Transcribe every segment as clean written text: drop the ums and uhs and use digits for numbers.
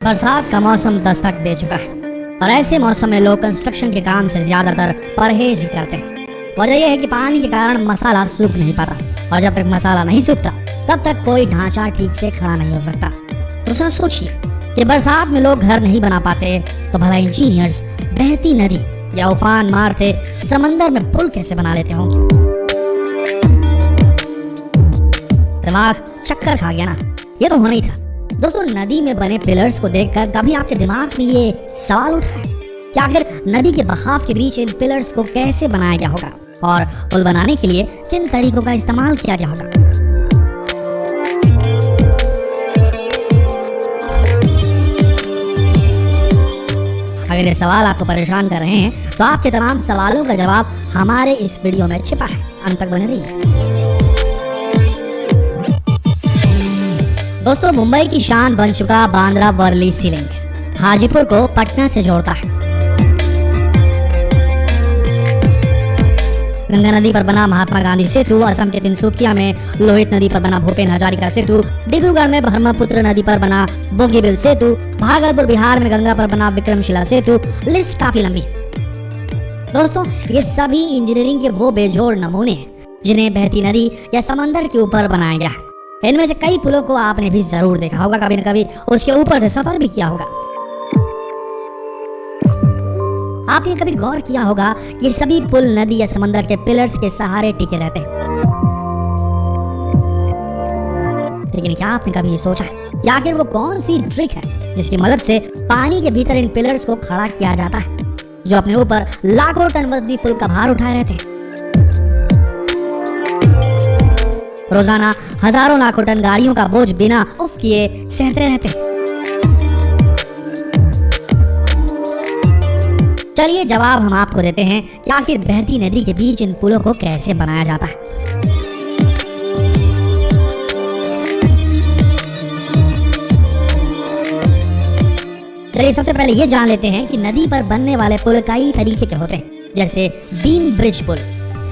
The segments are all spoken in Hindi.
बरसात का मौसम दस्तक दे चुका है और ऐसे मौसम में लोग कंस्ट्रक्शन के काम से ज्यादातर परहेज ही करते हैं। वजह यह है कि पानी के कारण मसाला सूख नहीं पाता और जब तक मसाला नहीं सूखता तब तक कोई ढांचा ठीक से खड़ा नहीं हो सकता। तो सर सोचिए कि बरसात में लोग घर नहीं बना पाते तो भला इंजीनियर्स बहती नदी या उफान मारते समंदर में पुल कैसे बना लेते होंगे। दिमाग चक्कर खा गया ना, ये तो होना ही था। दोस्तों, नदी में बने पिलर्स को देखकर कभी आपके दिमाग में ये सवाल उठा है कि आखिर नदी के बहाव के बीच इन पिलर्स को कैसे बनाया गया होगा और पुल बनाने के लिए किन तरीकों का इस्तेमाल किया गया होगा। अगर ये सवाल आपको परेशान कर रहे हैं तो आपके तमाम सवालों का जवाब हमारे इस वीडियो में छिपा है। अंत तक बने रहिए। दोस्तों, मुंबई की शान बन चुका बांद्रा वर्ली सी लिंक हाजीपुर को पटना से जोड़ता है। गंगा नदी पर बना महात्मा गांधी सेतु, असम के तिनसुकिया में लोहित नदी पर बना भूपेन हजारिका सेतु, डिब्रूगढ़ में ब्रह्मपुत्र नदी पर बना बोगीबिल सेतु, भागलपुर बिहार में गंगा पर बना विक्रमशिला सेतु, लिस्ट काफी लंबी है। दोस्तों, ये सभी इंजीनियरिंग के वो बेजोड़ नमूने हैं जिन्हें बहती नदी या समंदर के ऊपर बनाया गया है। इनमें से कई पुलों को आपने भी जरूर देखा होगा, कभी न कभी उसके ऊपर से सफर भी किया होगा। आपने कभी गौर किया होगा कि सभी पुल नदी या समंदर के पिलर्स के सहारे टिके रहते हैं। लेकिन क्या आपने कभी ये सोचा है कि आखिर वो कौन सी ट्रिक है जिसकी मदद से पानी के भीतर इन पिलर्स को खड़ा किया जाता है, जो अपने ऊपर लाखों टन वजनी पुल का भार उठाए रहते हैं। रोजाना हजारों लाखों टन गाड़ियों का बोझ बिना उफ किए सहते रहते हैं। चलिए जवाब हम आपको देते हैं कि आखिर बहती नदी के बीच इन पुलों को कैसे बनाया जाता है। चलिए सबसे पहले ये जान लेते हैं कि नदी पर बनने वाले पुल कई तरीके के होते हैं, जैसे बीम ब्रिज पुल,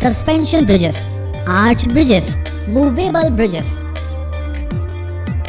suspension bridges, arch bridges, movable bridges.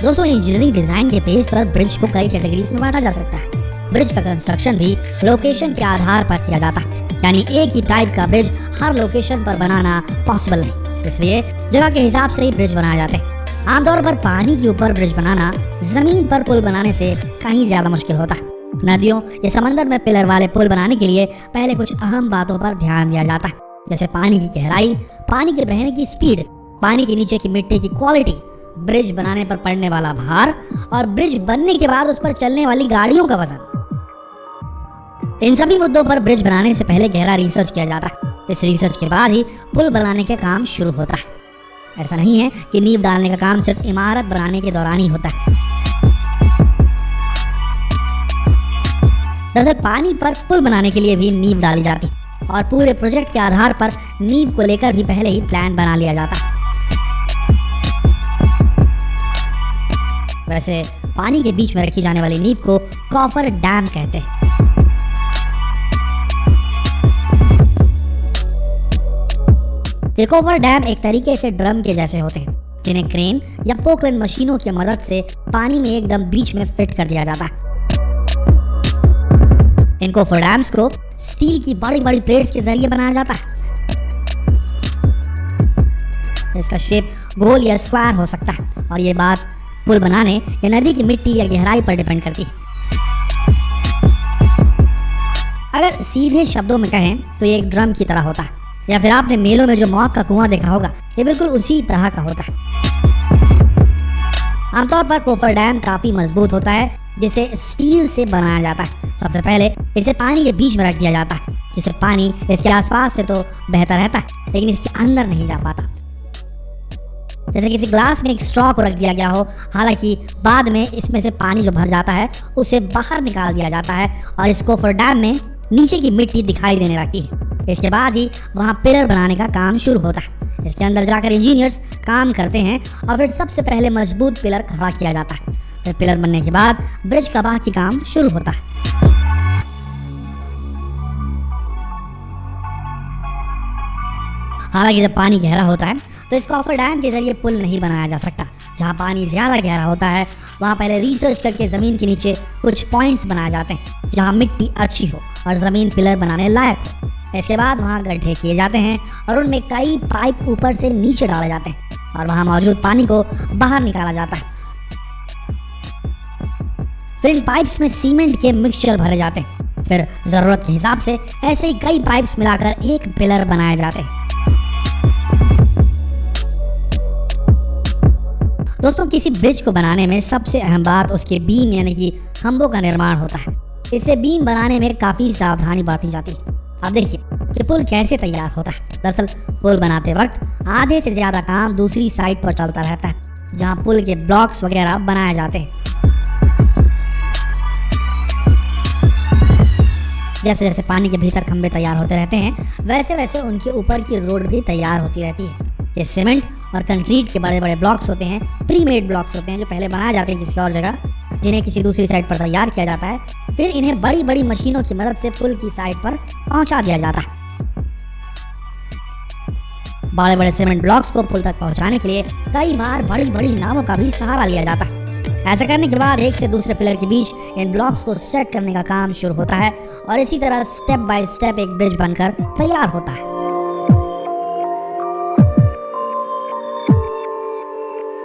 दोस्तों, इंजीनियरिंग डिजाइन के बेस पर ब्रिज को कई कैटेगरीज में बांटा जा सकता है। ब्रिज का कंस्ट्रक्शन भी लोकेशन के आधार पर किया जाता है, यानी एक ही टाइप का ब्रिज हर लोकेशन पर बनाना पॉसिबल नहीं, इसलिए जगह के हिसाब से ही ब्रिज बनाए जाते हैं। आमतौर पर पानी के ऊपर ब्रिज बनाना जमीन पर पुल बनाने से कहीं ज्यादा मुश्किल होता है। नदियों या समंदर में पिलर वाले पुल बनाने के लिए पहले कुछ अहम बातों पर ध्यान दिया जाता है, जैसे पानी की गहराई, पानी के बहने की स्पीड, पानी के नीचे की मिट्टी की क्वालिटी, ब्रिज बनाने पर पड़ने वाला भार और ब्रिज बनने के बाद उस पर चलने वाली गाड़ियों का वजन। इन सभी मुद्दों पर ब्रिज बनाने से पहले गहरा रिसर्च किया जाता है। इस रिसर्च के बाद ही पुल बनाने का काम शुरू होता है। ऐसा नहीं है कि नींव डालने का काम सिर्फ इमारत बनाने के दौरान ही होता है। दरअसल पानी पर पुल बनाने के लिए भी नींव डाली जाती है और पूरे प्रोजेक्ट के आधार पर नींव को लेकर भी पहले ही प्लान बना लिया जाता है। वैसे पानी के बीच में रखी जाने वाली नींव को कॉफर डैम कहते हैं। ये कॉफर डैम एक तरीके से ड्रम के जैसे होते हैं, जिन्हें क्रेन या पोकलेन मशीनों की मदद से पानी में एकदम बीच में फिट कर दिया जाता है। इन कॉफर डैम्स को स्टील की बड़ी बड़ी प्लेट्स के जरिए बनाया जाता है। इसका शेप गोल या स्क्वायर हो सकता है और ये बात पुल बनाने या नदी की मिट्टी या गहराई पर डिपेंड करती है। अगर सीधे शब्दों में कहें तो ये एक ड्रम की तरह होता है, या फिर आपने मेलों में जो मॉक का कुआं देखा होगा, ये बिल्कुल उसी तरह का होता है। आमतौर पर कॉफर डैम काफी मजबूत होता है, जिसे स्टील से बनाया जाता है। सबसे पहले इसे पानी के बीच में रख दिया जाता है, जिससे पानी इसके आसपास से तो बहता रहता है लेकिन इसके अंदर नहीं जा पाता। जैसे किसी ग्लास में एक स्ट्रॉ को रख दिया गया हो, हालांकि बाद में इसमें से पानी जो भर जाता है उसे बाहर निकाल दिया जाता है और इस कॉफर डैम में नीचे की मिट्टी दिखाई देने लगती है। इसके बाद ही वहाँ पिलर बनाने का काम शुरू होता है। इसके अंदर जाकर इंजीनियर्स काम करते हैं और फिर सबसे पहले मजबूत पिलर खड़ा किया जाता है। फिर पिलर बनने के बाद ब्रिज का बाकी काम शुरू होता है। हालांकि जब पानी गहरा होता है तो इस कॉफर डैम के जरिए पुल नहीं बनाया जा सकता। जहाँ पानी ज़्यादा गहरा होता है वहाँ पहले रिसर्च करके ज़मीन के नीचे कुछ पॉइंट्स बनाए जाते हैं जहाँ मिट्टी अच्छी हो और ज़मीन पिलर बनाने लायक हो। इसके बाद वहाँ गड्ढे किए जाते हैं और उनमें कई पाइप ऊपर से नीचे डाले जाते हैं और वहाँ मौजूद पानी को बाहर निकाला जाता है। फिर इन पाइप्स में सीमेंट के मिक्सचर भरे जाते हैं। फिर ज़रूरत के हिसाब से ऐसे ही कई पाइप्स मिलाकर एक पिलर बनाए जाते हैं। दोस्तों, किसी ब्रिज को बनाने में सबसे अहम बात उसके बीम यानी कि खंभों का निर्माण होता है। इसे बीम बनाने में काफ़ी सावधानी बरती जाती है। अब देखिए कि पुल कैसे तैयार होता है। दरअसल पुल बनाते वक्त आधे से ज़्यादा काम दूसरी साइड पर चलता रहता है जहाँ पुल के ब्लॉक्स वगैरह बनाए जाते हैं। जैसे जैसे पानी के भीतर खंभे तैयार होते रहते हैं वैसे वैसे उनके ऊपर की रोड भी तैयार होती रहती है। ये सीमेंट और कंक्रीट के बड़े बड़े ब्लॉक्स होते हैं, प्री मेड ब्लॉक्स होते हैं जो पहले बनाए जाते हैं किसी और जगह, जिन्हें किसी दूसरी साइड पर तैयार किया जाता है। फिर इन्हें बड़ी बड़ी मशीनों की मदद से पुल की साइड पर पहुंचा दिया जाता है। बड़े बड़े सीमेंट ब्लॉक्स को पुल तक पहुंचाने के लिए कई बार बड़ी बड़ी नावों का भी सहारा लिया जाता है। ऐसा करने के बाद एक से दूसरे पिलर के बीच इन ब्लॉक्स को सेट करने का काम शुरू होता है और इसी तरह स्टेप बाय स्टेप एक ब्रिज बनकर तैयार होता है।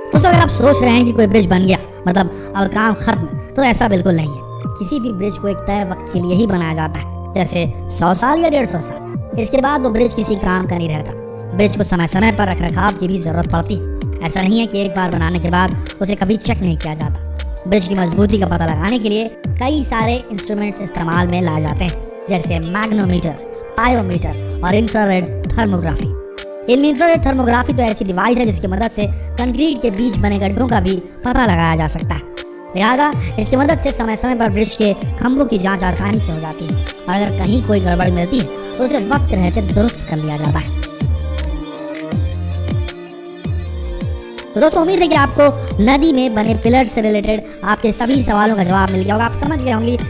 दोस्तों, अगर आप सोच रहे हैं कि कोई ब्रिज बन गया मतलब अब काम खत्म, तो ऐसा बिल्कुल नहीं है। किसी भी ब्रिज को एक तय वक्त के लिए ही बनाया जाता है, जैसे 100 साल या 150 साल। इसके बाद वो ब्रिज किसी काम का नहीं रहता। ब्रिज को समय समय पर रखरखाव की भी जरूरत पड़ती है। ऐसा नहीं है कि एक बार बनाने के बाद उसे कभी चेक नहीं किया जाता। ब्रिज की मजबूती का पता लगाने के लिए कई सारे इंस्ट्रूमेंट्स इस्तेमाल में लाए जाते हैं, जैसे मैग्नोमीटर, पायोमीटर और इंफ्रारेड थर्मोग्राफी। इनमें इंफ्रारेड थर्मोग्राफी तो ऐसी डिवाइस है जिसकी मदद से कंक्रीट के बीच बने गड्ढों का भी पता लगाया जा सकता है। लिहाजा इसकी मदद से समय समय पर ब्रिज के खंभों की जांच आसानी से हो जाती है और अगर कहीं कोई गड़बड़ मिलती है तो उसे वक्त रहते दुरुस्त कर लिया जाता है। तो दोस्तों, उम्मीद है कि आपको नदी में बने पिलर से रिलेटेड आपके सभी सवालों का जवाब मिल गया होगा। आप समझ गए होंगे